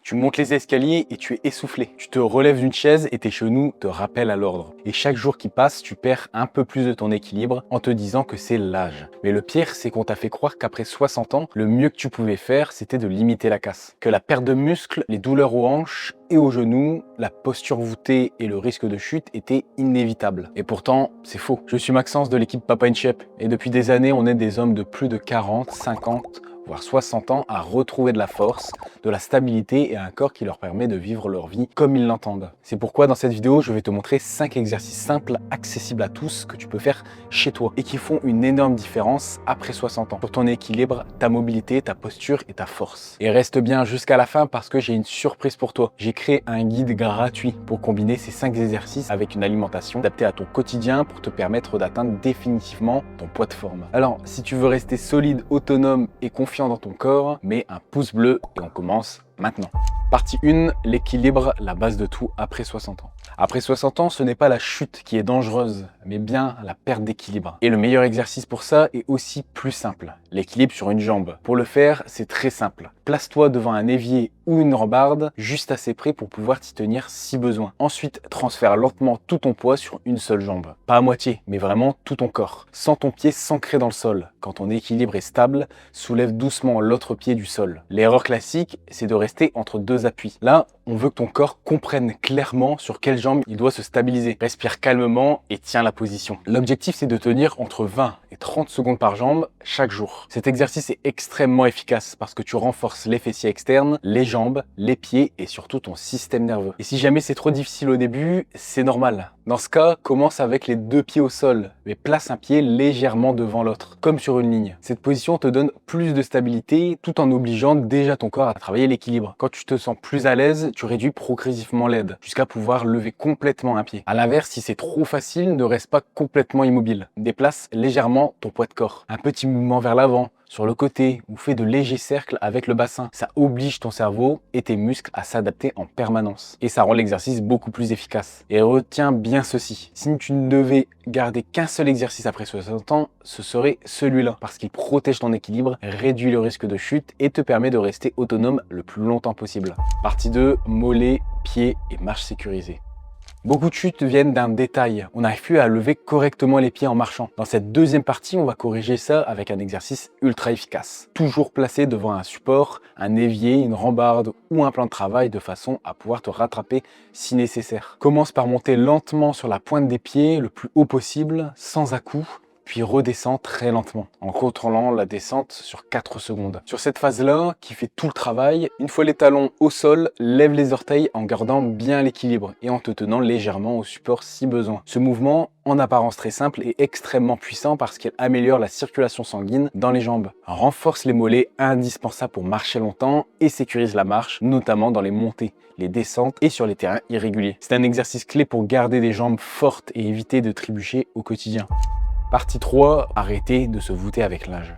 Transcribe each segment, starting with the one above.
Tu montes les escaliers et tu es essoufflé. Tu te relèves d'une chaise et tes genoux te rappellent à l'ordre. Et chaque jour qui passe, tu perds un peu plus de ton équilibre en te disant que c'est l'âge. Mais le pire, c'est qu'on t'a fait croire qu'après 60 ans, le mieux que tu pouvais faire, c'était de limiter la casse. Que la perte de muscles, les douleurs aux hanches et aux genoux, la posture voûtée et le risque de chute étaient inévitables. Et pourtant, c'est faux. Je suis Maxence de l'équipe Papa in Shape et depuis des années, on aide des hommes de plus de 40, 50, voire 60 ans à retrouver de la force, de la stabilité et un corps qui leur permet de vivre leur vie comme ils l'entendent. C'est pourquoi dans cette vidéo, je vais te montrer 5 exercices simples, accessibles à tous, que tu peux faire chez toi et qui font une énorme différence après 60 ans sur ton équilibre, ta mobilité, ta posture et ta force. Et reste bien jusqu'à la fin parce que j'ai une surprise pour toi. J'ai créé un guide gratuit pour combiner ces 5 exercices avec une alimentation adaptée à ton quotidien pour te permettre d'atteindre définitivement ton poids de forme. Alors, si tu veux rester solide, autonome et confiant dans ton corps, mets un pouce bleu et on commence maintenant. Partie 1, l'équilibre, la base de tout après 60 ans. Après 60 ans, ce n'est pas la chute qui est dangereuse, mais bien la perte d'équilibre. Et le meilleur exercice pour ça est aussi plus simple, l'équilibre sur une jambe. Pour le faire, c'est très simple. Place-toi devant un évier ou une rambarde, juste assez près pour pouvoir t'y tenir si besoin. Ensuite, transfère lentement tout ton poids sur une seule jambe. Pas à moitié, mais vraiment tout ton corps. Sans ton pied s'ancrer dans le sol. Quand ton équilibre est stable, soulève doucement l'autre pied du sol. L'erreur classique, c'est de rester entre deux appuis. Là, on veut que ton corps comprenne clairement sur quelle jambe il doit se stabiliser. Respire calmement et tiens la position. L'objectif, c'est de tenir entre 20 et 30 secondes par jambe chaque jour. Cet exercice est extrêmement efficace parce que tu renforces les fessiers externes, les jambes, les pieds et surtout ton système nerveux. Et si jamais c'est trop difficile au début, c'est normal. Dans ce cas, commence avec les deux pieds au sol, mais place un pied légèrement devant l'autre, comme sur une ligne. Cette position te donne plus de stabilité tout en obligeant déjà ton corps à travailler l'équilibre. Quand tu te sens plus à l'aise, tu réduis progressivement l'aide jusqu'à pouvoir lever complètement un pied. À l'inverse, si c'est trop facile, ne reste pas complètement immobile. Déplace légèrement ton poids de corps. Un petit mouvement vers l'avant, sur le côté ou fais de légers cercles avec le bassin. Ça oblige ton cerveau et tes muscles à s'adapter en permanence. Et ça rend l'exercice beaucoup plus efficace. Et retiens bien ceci. Si tu ne devais garder qu'un seul exercice après 60 ans, ce serait celui-là. Parce qu'il protège ton équilibre, réduit le risque de chute et te permet de rester autonome le plus longtemps possible. Partie 2, mollets, pieds et marche sécurisée. Beaucoup de chutes viennent d'un détail. On n'arrive plus à lever correctement les pieds en marchant. Dans cette deuxième partie, on va corriger ça avec un exercice ultra efficace. Toujours placé devant un support, un évier, une rambarde ou un plan de travail de façon à pouvoir te rattraper si nécessaire. Commence par monter lentement sur la pointe des pieds le plus haut possible, sans à-coups, puis redescends très lentement en contrôlant la descente sur 4 secondes. Sur cette phase-là, qui fait tout le travail, une fois les talons au sol, lève les orteils en gardant bien l'équilibre et en te tenant légèrement au support si besoin. Ce mouvement, en apparence très simple, est extrêmement puissant parce qu'il améliore la circulation sanguine dans les jambes, renforce les mollets indispensables pour marcher longtemps et sécurise la marche, notamment dans les montées, les descentes et sur les terrains irréguliers. C'est un exercice clé pour garder des jambes fortes et éviter de trébucher au quotidien. Partie 3, arrêtez de se voûter avec l'âge.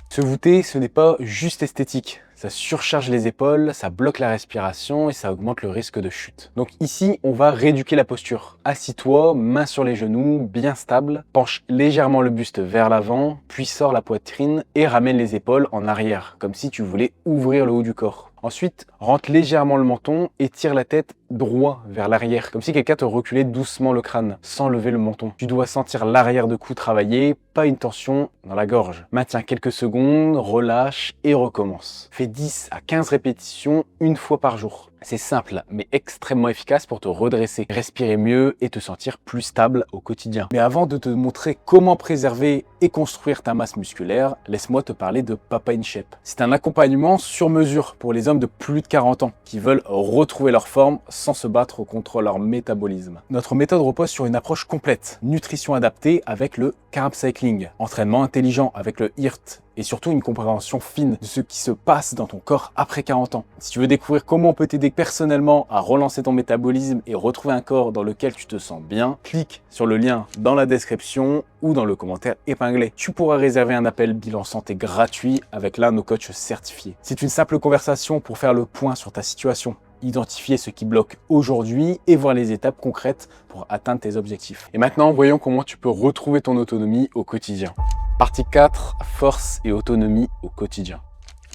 Se voûter, ce n'est pas juste esthétique. Ça surcharge les épaules, ça bloque la respiration et ça augmente le risque de chute. Donc ici, on va rééduquer la posture. Assis-toi, mains sur les genoux, bien stable. Penche légèrement le buste vers l'avant, puis sors la poitrine et ramène les épaules en arrière, comme si tu voulais ouvrir le haut du corps. Ensuite, rentre légèrement le menton et tire la tête droit vers l'arrière, comme si quelqu'un te reculait doucement le crâne, sans lever le menton. Tu dois sentir l'arrière de cou travailler, pas une tension dans la gorge. Maintiens quelques secondes, relâche et recommence. Fais 10 à 15 répétitions une fois par jour. C'est simple, mais extrêmement efficace pour te redresser, respirer mieux et te sentir plus stable au quotidien. Mais avant de te montrer comment préserver et construire ta masse musculaire, laisse-moi te parler de Papa in Shape. C'est un accompagnement sur mesure pour les hommes de plus de 40 ans qui veulent retrouver leur forme sans se battre contre leur métabolisme. Notre méthode repose sur une approche complète, nutrition adaptée avec le carb cycling, entraînement intelligent avec le HIIT, et surtout une compréhension fine de ce qui se passe dans ton corps après 40 ans. Si tu veux découvrir comment on peut t'aider personnellement à relancer ton métabolisme et retrouver un corps dans lequel tu te sens bien, clique sur le lien dans la description ou dans le commentaire épinglé. Tu pourras réserver un appel bilan santé gratuit avec l'un de nos coachs certifiés. C'est une simple conversation pour faire le point sur ta situation, identifier ce qui bloque aujourd'hui et voir les étapes concrètes pour atteindre tes objectifs. Et maintenant, voyons comment tu peux retrouver ton autonomie au quotidien. Partie 4, force et autonomie au quotidien.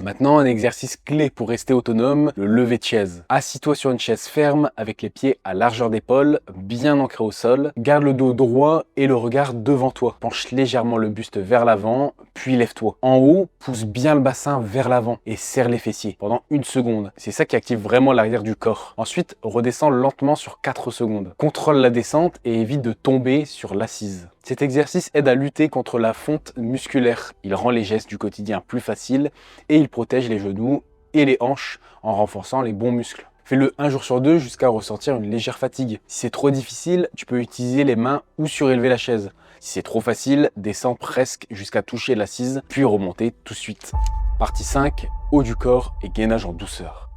Maintenant, un exercice clé pour rester autonome, le lever de chaise. Assis-toi sur une chaise ferme avec les pieds à largeur d'épaule, bien ancrés au sol. Garde le dos droit et le regard devant toi. Penche légèrement le buste vers l'avant, puis lève-toi. En haut, pousse bien le bassin vers l'avant et serre les fessiers pendant 1 seconde. C'est ça qui active vraiment l'arrière du corps. Ensuite, redescends lentement sur 4 secondes. Contrôle la descente et évite de tomber sur l'assise. Cet exercice aide à lutter contre la fonte musculaire. Il rend les gestes du quotidien plus faciles et il protège les genoux et les hanches en renforçant les bons muscles. Fais-le 1 jour sur 2 jusqu'à ressentir une légère fatigue. Si c'est trop difficile, tu peux utiliser les mains ou surélever la chaise. Si c'est trop facile, descends presque jusqu'à toucher l'assise, puis remonter tout de suite. Partie 5, haut du corps et gainage en douceur.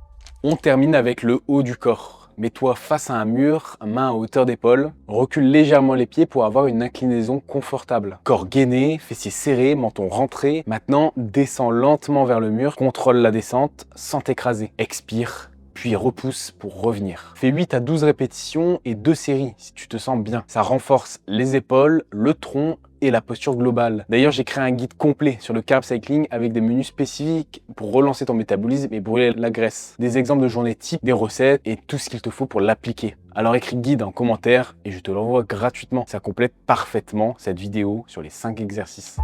On termine avec le haut du corps. Mets-toi face à un mur, main à hauteur d'épaule. Recule légèrement les pieds pour avoir une inclinaison confortable. Corps gainé, fessiers serrés, menton rentré. Maintenant, descends lentement vers le mur. Contrôle la descente sans t'écraser. Expire, puis repousse pour revenir. Fais 8 à 12 répétitions et 2 séries si tu te sens bien. Ça renforce les épaules, le tronc et la posture globale. D'ailleurs, j'ai créé un guide complet sur le carb cycling avec des menus spécifiques pour relancer ton métabolisme et brûler la graisse. Des exemples de journées type, des recettes et tout ce qu'il te faut pour l'appliquer. Alors écris guide en commentaire et je te l'envoie gratuitement. Ça complète parfaitement cette vidéo sur les 5 exercices.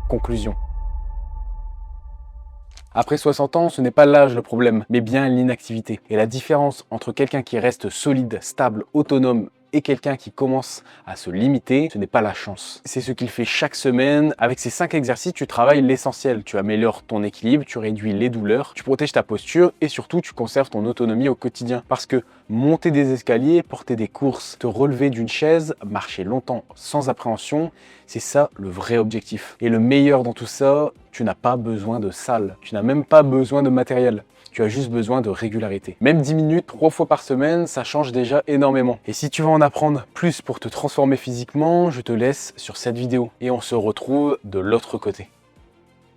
Conclusion. Après 60 ans, ce n'est pas l'âge le problème, mais bien l'inactivité. Et la différence entre quelqu'un qui reste solide, stable, autonome et quelqu'un qui commence à se limiter, ce n'est pas la chance. C'est ce qu'il fait chaque semaine. Avec ces 5 exercices, tu travailles l'essentiel. Tu améliores ton équilibre, tu réduis les douleurs, tu protèges ta posture et surtout, tu conserves ton autonomie au quotidien. Parce que monter des escaliers, porter des courses, te relever d'une chaise, marcher longtemps sans appréhension, c'est ça le vrai objectif. Et le meilleur dans tout ça, tu n'as pas besoin de salle. Tu n'as même pas besoin de matériel. Tu as juste besoin de régularité. Même 10 minutes, 3 fois par semaine, ça change déjà énormément. Et si tu veux en apprendre plus pour te transformer physiquement, je te laisse sur cette vidéo. Et on se retrouve de l'autre côté.